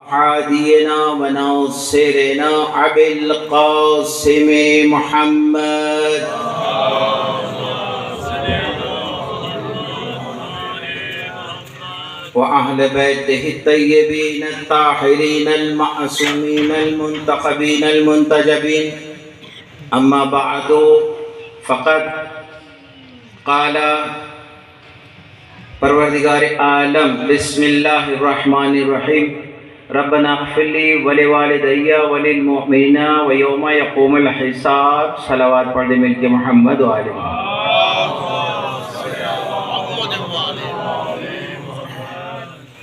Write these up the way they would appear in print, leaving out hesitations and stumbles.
هادينا وناصرنا أبي القاسم محمد وأهل بيته الطيبين الطاهرين المعصومين المنتخبين المنتجبين. أما بعد فقد قال پروردگار عالم بسم اللہ الرحمن الرحیم ربنا اغفر لی ولوالدی وللمؤمنین ویوم یقوم الحساب. صلوات پڑھ دیں مل کے محمد و آل محمد.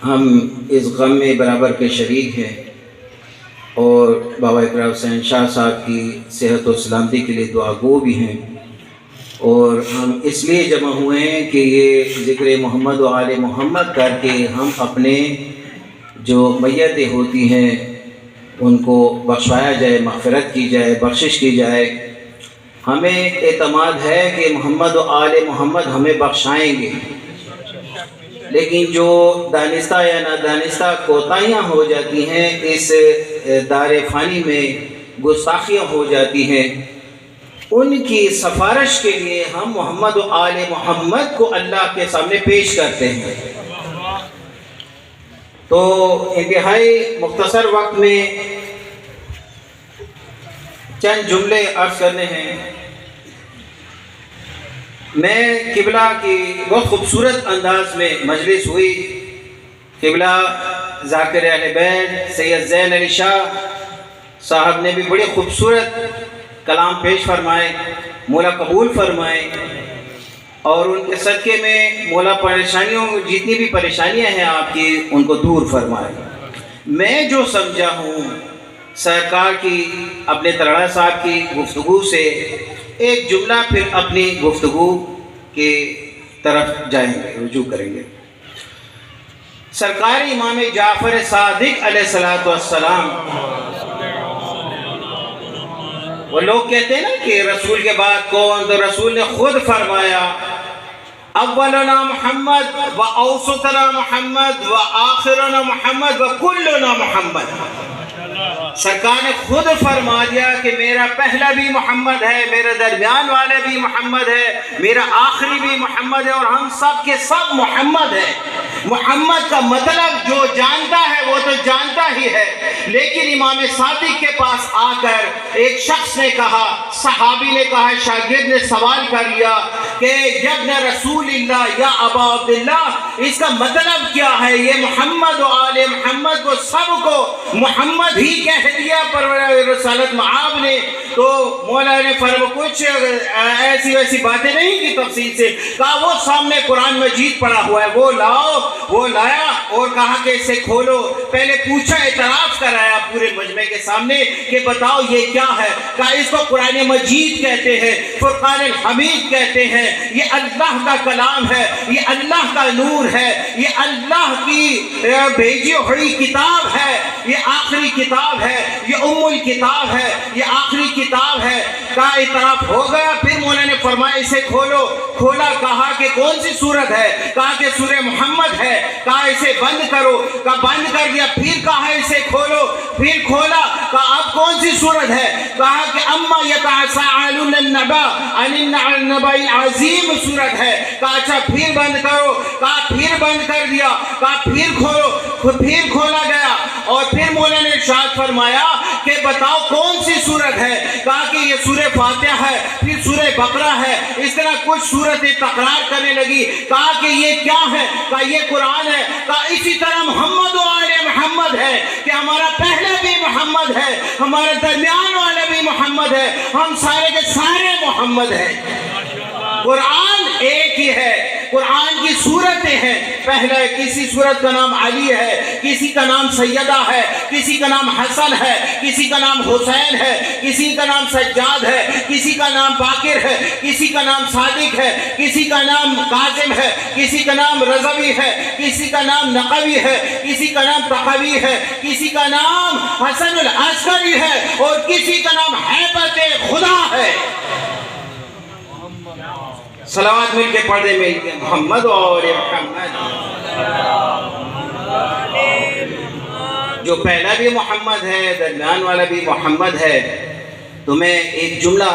ہم اس غم میں برابر کے شریک ہیں اور بابا اقرار حسین شاہ صاحب کی صحت و سلامتی کے لیے دعا گو بھی ہیں، اور ہم اس لیے جمع ہوئے ہیں کہ یہ ذکر محمد و آل محمد کر کے ہم اپنے جو میتیں ہوتی ہیں ان کو بخشوایا جائے، مغفرت کی جائے، بخشش کی جائے. ہمیں اعتماد ہے کہ محمد و آل محمد ہمیں بخشائیں گے، لیکن جو دانستہ یا نادانستہ کوتاہیاں ہو جاتی ہیں، اس دار فانی میں گستاخیاں ہو جاتی ہیں، ان کی سفارش کے لیے ہم محمد و آل محمد کو اللہ کے سامنے پیش کرتے ہیں. تو انتہائی مختصر وقت میں چند جملے عرض کرنے ہیں. میں قبلہ کی بہت خوبصورت انداز میں مجلس ہوئی. قبلہ ذاکر اہل بیت سید زین علی شاہ صاحب نے بھی بڑے خوبصورت کلام پیش فرمائے، مولا قبول فرمائے، اور ان کے صدقے میں مولا پریشانیوں جتنی بھی پریشانیاں ہیں آپ کی ان کو دور فرمائے. میں جو سمجھا ہوں سرکار کی اپنے تلڑا صاحب کی گفتگو سے ایک جملہ پھر اپنی گفتگو کے طرف جائیں گے، رجوع کریں گے. سرکار امام جعفر صادق علیہ السلام، وہ لوگ کہتے ہیں نا کہ رسول کے بعد کون، تو رسول نے خود فرمایا اولنا محمد و اوسطنا محمد و آخرنا محمد و کلنا محمد. سرکار نے خود فرما دیا کہ میرا پہلا بھی محمد ہے، میرا درمیان والا بھی محمد ہے، میرا آخری بھی محمد ہے، اور ہم سب کے سب محمد ہیں. محمد کا مطلب جو جانتا ہے وہ تو جانتا ہی ہے، لیکن امام صادق کے پاس آ کر ایک شخص نے کہا، صحابی نے کہا، شاگرد نے سوال کر لیا کہ ابن رسول اللہ یا ابا عبداللہ، اس کا مطلب کیا ہے؟ یہ محمد و آل محمد کو سب کو محمد ہی کہہ دیا پرورہ رسالت معاب نے. تو مولا نے کچھ ایسی ویسی باتیں نہیں کی تفصیل سے، کہا وہ سامنے قرآن مجید پڑا ہوا ہے، وہ لاؤ. وہ لایا اور کہا کہ اسے کھولو. پہلے پوچھا، اعتراف کرایا پورے مجمع کے سامنے کہ بتاؤ یہ کیا ہے؟ کہا اس کو قرآن مجید کہتے ہیں، فرقان الحمید کہتے ہیں، یہ اللہ کا کلام ہے، یہ اللہ کا نور ہے، یہ اللہ کی بھیجی ہوئی کتاب ہے، یہ آخری کتاب ہے، یہ ام الکتاب ہے، یہ آخری کتاب ہے. کہا اعتراف ہو گیا. پھر مولا نے فرمایا اسے کھولو. کھولا. کہا کہ کون سی سورت ہے؟ کہا کہ سورہ محمد ہے. کہا اسے بند کرو. کہا بند کر دیا. پھر کہا اسے کھولو. پھر کھولا. کہا اب کون سی سورت ہے؟ کہا کہ اما یتساءلون النبأ عن النبأ العظیم سورت ہے. کہا اچھا پھر بند کرو. کہا پھر بند کر دیا. کہا پھر کھولو. پھر کھولا گیا اور پھر مولا نے ارشاد فرمایا کہ بتاؤ کون سی سورت ہے؟ کہا کہ یہ سورہ فاتحہ ہے، پھر سورہ بقرہ ہے. اس طرح کچھ سورتیں تکرار کرنے لگی. کہا کہ یہ کیا ہے؟ کہا یہ قرآن ہے. کہا اسی طرح محمد و آل محمد ہے کہ ہمارا پہلا بھی محمد ہے، ہمارا درمیان والا بھی محمد ہے، ہم سارے کے سارے محمد ہیں. قرآن ایک ہی ہے. قرآن کی صورتیں ہیں. پہلے کسی صورت کا نام علی ہے، کسی کا نام سیدہ ہے، کسی کا نام حسن ہے، کسی کا نام حسین ہے، کسی کا نام سجاد ہے، کسی کا نام باقر ہے، کسی کا نام صادق ہے، کسی کا نام قاسم ہے، کسی کا نام رضوی ہے، کسی کا نام نقوی ہے، کسی کا نام تقوی ہے، کسی کا نام حسن العسکری ہے، اور کسی کا نام ہیبت خدا ہے. صلوات مل کے پڑھ دیں مل کے محمد اور محمد. جو پہلا بھی محمد ہے، درمیان والا بھی محمد ہے. تو میں ایک جملہ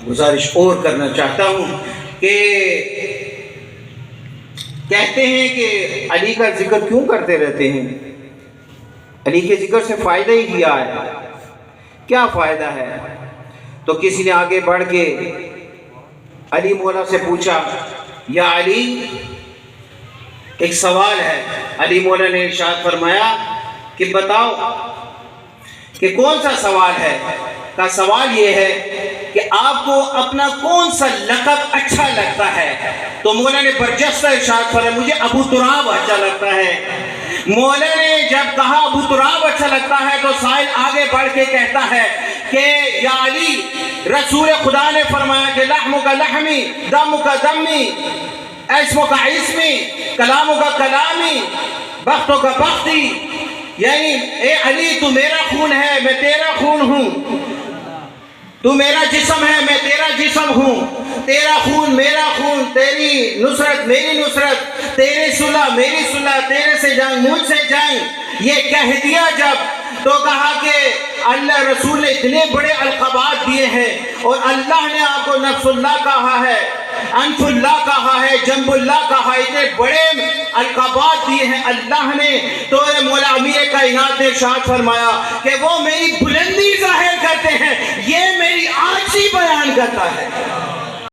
گزارش اور کرنا چاہتا ہوں کہ کہتے ہیں کہ علی کا ذکر کیوں کرتے رہتے ہیں؟ علی کے ذکر سے فائدہ ہی کیا ہے؟ کیا فائدہ ہے؟ تو کسی نے آگے بڑھ کے علی مولا سے پوچھا، یا علی ایک سوال ہے. علی مولا نے ارشاد فرمایا کہ بتاؤ کہ کون سا سوال ہے؟ کا سوال یہ ہے کہ آپ کو اپنا کون سا لقب اچھا لگتا ہے؟ تو مولا نے برجستہ ارشاد فرمایا مجھے ابو تراب اچھا لگتا ہے. مولا نے جب کہا ابو تراب اچھا لگتا ہے تو سائل آگے بڑھ کے کہتا ہے کہ یا علی، رسول خدا نے فرمایا کہ لحمک لحمی دمک دمی اسمک اسمی کلامک کلامی بختک بختی. یعنی اے علی تو میرا خون ہے، میں تیرا خون ہوں. تو میرا جسم ہے، میں تیرا جسم ہوں. تیرا خون میرا خون، تیری نصرت میری نصرت، تیرے صلح میری صلح، تیرے سے جنگ مجھ سے جنگ. یہ کہہ دیا جب تو کہا کہ اللہ رسول نے اتنے بڑے القابات دیے ہیں، اور اللہ نے آپ کو نفس اللہ کہا ہے، انف اللہ کہا ہے، جنب اللہ کہا ہے، اتنے بڑے القابات دیے ہیں اللہ نے. تو مولا امیر کائنات نے ارشاد فرمایا کہ وہ میری بلندی ظاہر کرتے ہیں، یہ میری عاجزی بیان کرتا ہے.